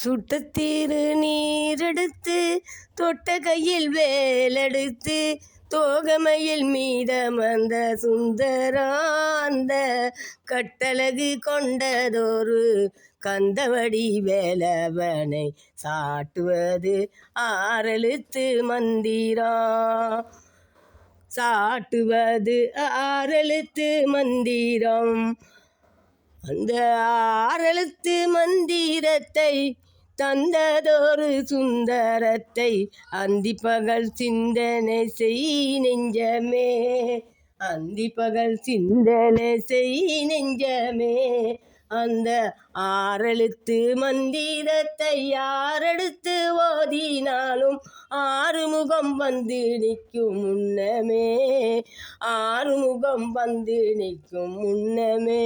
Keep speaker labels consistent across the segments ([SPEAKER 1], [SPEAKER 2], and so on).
[SPEAKER 1] சுட்டத்தீரு நீரெடுத்து தொட்ட கையில் வேலெடுத்து தோகமையில் மீதமந்த சுந்தராந்த கட்டழகு கொண்டதொரு கந்தவடி வேலவனை சாட்டுவது ஆறெழுத்து மந்திரம். சாட்டுவது ஆறெழுத்து மந்திரம். அந்த ஆறெழுத்து மந்திரத்தை தந்ததொரு சுந்தரத்தை அந்தி பகல் சிந்தனை செய் நெஞ்சமே. அந்தி பகல் சிந்தனை செய் நெஞ்சமே. அந்த ஆறெழுத்து மந்திரத்தை யாரெடுத்து ஓதினாலும் ஆறுமுகம் வந்து நிற்கும் முன்னமே. ஆறுமுகம் வந்து நிற்கும் முன்னமே.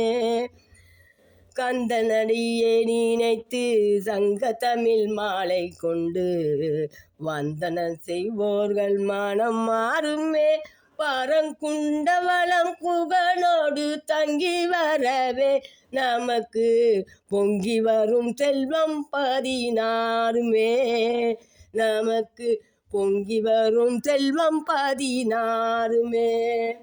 [SPEAKER 1] கந்தனடியே நினைத்து சங்க தமிழ் மாலை கொண்டு வந்தனம் செய்வோர்கள் மனம் மாறுமே. பரங்குண்டவளம் புகழோடு தங்கி வரவே நமக்கு பொங்கி வரும் செல்வம் 16மே. நமக்கு பொங்கி வரும் செல்வம் 16மே.